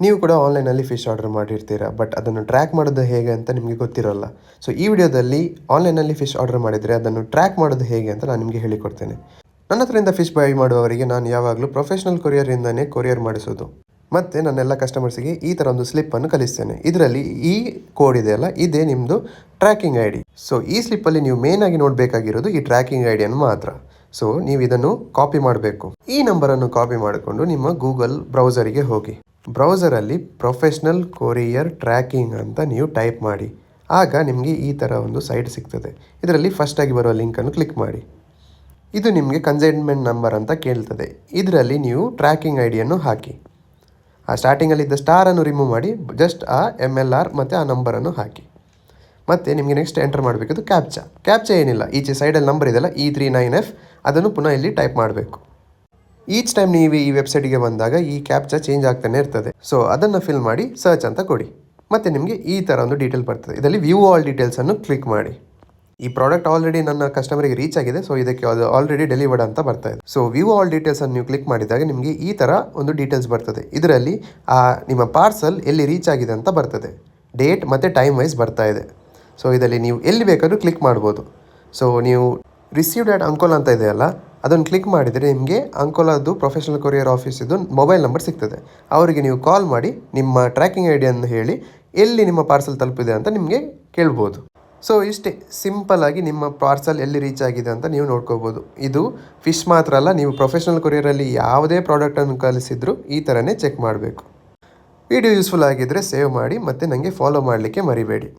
ನೀವು ಕೂಡ ಆನ್ಲೈನಲ್ಲಿ ಫಿಶ್ ಆರ್ಡರ್ ಮಾಡಿರ್ತೀರಾ, ಬಟ್ ಅದನ್ನು ಟ್ರ್ಯಾಕ್ ಮಾಡೋದು ಹೇಗೆ ಅಂತ ನಿಮಗೆ ಗೊತ್ತಿರೋಲ್ಲ. ಸೊ ಈ ವಿಡಿಯೋದಲ್ಲಿ ಆನ್ಲೈನಲ್ಲಿ ಫಿಶ್ ಆರ್ಡರ್ ಮಾಡಿದರೆ ಅದನ್ನು ಟ್ರ್ಯಾಕ್ ಮಾಡೋದು ಹೇಗೆ ಅಂತ ನಾನು ನಿಮಗೆ ಹೇಳಿಕೊಡ್ತೇನೆ. ನನ್ನ ಹತ್ರದಿಂದ ಫಿಶ್ ಬೈ ಮಾಡುವವರಿಗೆ ನಾನು ಯಾವಾಗಲೂ ಪ್ರೊಫೆಷ್ನಲ್ ಕೊರಿಯರಿಂದನೇ ಕೊರಿಯರ್ ಮಾಡಿಸೋದು. ಮತ್ತು ನನ್ನೆಲ್ಲ ಕಸ್ಟಮರ್ಸಿಗೆ ಈ ಥರ ಒಂದು ಸ್ಲಿಪ್ಪನ್ನು ಕಲಿಸ್ತೇನೆ. ಇದರಲ್ಲಿ ಈ ಕೋಡ್ ಇದೆಯಲ್ಲ, ಇದೇ ನಿಮ್ಮದು ಟ್ರ್ಯಾಕಿಂಗ್ ಐ ಡಿ. ಸೊ ಈ ಸ್ಲಿಪ್ಪಲ್ಲಿ ನೀವು ಮೇಯ್ನಾಗಿ ನೋಡಬೇಕಾಗಿರೋದು ಈ ಟ್ರ್ಯಾಕಿಂಗ್ ಐ ಡಿಯನ್ನು ಮಾತ್ರ. ಸೊ ನೀವು ಇದನ್ನು ಕಾಪಿ ಮಾಡಬೇಕು. ಈ ನಂಬರನ್ನು ಕಾಪಿ ಮಾಡಿಕೊಂಡು ನಿಮ್ಮ ಗೂಗಲ್ ಬ್ರೌಸರಿಗೆ ಹೋಗಿ. ಬ್ರೌಸರಲ್ಲಿ ಪ್ರೊಫೆಷ್ನಲ್ ಕೊರಿಯರ್ ಟ್ರ್ಯಾಕಿಂಗ್ ಅಂತ ನೀವು ಟೈಪ್ ಮಾಡಿ. ಆಗ ನಿಮಗೆ ಈ ಥರ ಒಂದು ಸೈಟ್ ಸಿಗ್ತದೆ. ಇದರಲ್ಲಿ ಫಸ್ಟಾಗಿ ಬರುವ ಲಿಂಕನ್ನು ಕ್ಲಿಕ್ ಮಾಡಿ. ಇದು ನಿಮಗೆ ಕನ್ಸೈನ್ಮೆಂಟ್ ನಂಬರ್ ಅಂತ ಕೇಳ್ತದೆ. ಇದರಲ್ಲಿ ನೀವು ಟ್ರ್ಯಾಕಿಂಗ್ ಐ ಡಿಯನ್ನು ಹಾಕಿ. ಆ ಸ್ಟಾರ್ಟಿಂಗಲ್ಲಿದ್ದ ಸ್ಟಾರನ್ನು ರಿಮೂವ್ ಮಾಡಿ, ಜಸ್ಟ್ ಆ MLR ಮತ್ತು ಆ ನಂಬರನ್ನು ಹಾಕಿ. ಮತ್ತು ನಿಮಗೆ ನೆಕ್ಸ್ಟ್ ಎಂಟರ್ ಮಾಡಬೇಕಿದ್ದು ಕ್ಯಾಪ್ಚಾ ಏನಿಲ್ಲ, ಈಚೆ ಸೈಡಲ್ಲಿ ನಂಬರ್ ಇದೆಯಲ್ಲ E39F, ಅದನ್ನು ಪುನಃ ಇಲ್ಲಿ ಟೈಪ್ ಮಾಡಬೇಕು. ಈಚ್ ಟೈಮ್ ನೀವು ಈ ವೆಬ್ಸೈಟಿಗೆ ಬಂದಾಗ ಈ ಕ್ಯಾಪ್ಚಾ ಚೇಂಜ್ ಆಗ್ತಾನೆ ಇರ್ತದೆ. ಸೊ ಅದನ್ನು ಫಿಲ್ ಮಾಡಿ ಸರ್ಚ್ ಅಂತ ಕೊಡಿ. ಮತ್ತು ನಿಮಗೆ ಈ ಥರ ಒಂದು ಡೀಟೇಲ್ ಬರ್ತದೆ. ಇದರಲ್ಲಿ ವ್ಯೂ ಆಲ್ ಡೀಟೇಲ್ಸನ್ನು ಕ್ಲಿಕ್ ಮಾಡಿ. ಈ ಪ್ರಾಡಕ್ಟ್ ಆಲ್ರೆಡಿ ನನ್ನ ಕಸ್ಟಮರಿಗೆ ರೀಚ್ ಆಗಿದೆ, ಸೊ ಇದಕ್ಕೆ ಅದು ಆಲ್ರೆಡಿ ಡೆಲಿವರ್ಡ್ ಅಂತ ಬರ್ತಾ ಇದೆ. ಸೊ ವ್ಯೂ ಆಲ್ ಡೀಟೇಲ್ಸನ್ನು ನೀವು ಕ್ಲಿಕ್ ಮಾಡಿದಾಗ ನಿಮಗೆ ಈ ಥರ ಒಂದು ಡೀಟೇಲ್ಸ್ ಬರ್ತದೆ. ಇದರಲ್ಲಿ ನಿಮ್ಮ ಪಾರ್ಸಲ್ ಎಲ್ಲಿ ರೀಚ್ ಆಗಿದೆ ಅಂತ ಬರ್ತದೆ, ಡೇಟ್ ಮತ್ತು ಟೈಮ್ ವೈಸ್ ಬರ್ತಾ ಇದೆ. ಸೊ ಇದರಲ್ಲಿ ನೀವು ಎಲ್ಲಿ ಬೇಕಾದರೂ ಕ್ಲಿಕ್ ಮಾಡ್ಬೋದು. ಸೊ ನೀವು ರಿಸೀವ್ಡ್ ಆಟ್ ಅಂಕೋಲಾ ಅಂತ ಇದೆಯಲ್ಲ, ಅದನ್ನು ಕ್ಲಿಕ್ ಮಾಡಿದರೆ ನಿಮಗೆ ಅಂಕೋಲಾದು ಪ್ರೊಫೆಷನಲ್ ಕೊರಿಯರ್ ಆಫೀಸಿದು ಮೊಬೈಲ್ ನಂಬರ್ ಸಿಗ್ತದೆ. ಅವರಿಗೆ ನೀವು ಕಾಲ್ ಮಾಡಿ ನಿಮ್ಮ ಟ್ರ್ಯಾಕಿಂಗ್ ಐ ಡಿಯನ್ನು ಹೇಳಿ ಎಲ್ಲಿ ನಿಮ್ಮ ಪಾರ್ಸಲ್ ತಲುಪಿದೆ ಅಂತ ನಿಮಗೆ ಕೇಳ್ಬೋದು. ಸೊ ಇಷ್ಟೇ ಸಿಂಪಲ್ಲಾಗಿ ನಿಮ್ಮ ಪಾರ್ಸಲ್ ಎಲ್ಲಿ ರೀಚ್ ಆಗಿದೆ ಅಂತ ನೀವು ನೋಡ್ಕೋಬೋದು. ಇದು ಫಿಶ್ ಮಾತ್ರ ಅಲ್ಲ, ನೀವು ಪ್ರೊಫೆಷನಲ್ ಕೊರಿಯರಲ್ಲಿ ಯಾವುದೇ ಪ್ರಾಡಕ್ಟನ್ನು ಕಳಿಸಿದ್ರು ಈ ಥರನೇ ಚೆಕ್ ಮಾಡಬೇಕು. ವಿಡಿಯೋ ಯೂಸ್ಫುಲ್ ಆಗಿದ್ದರೆ ಸೇವ್ ಮಾಡಿ ಮತ್ತು ನನಗೆ ಫಾಲೋ ಮಾಡಲಿಕ್ಕೆ ಮರಿಬೇಡಿ.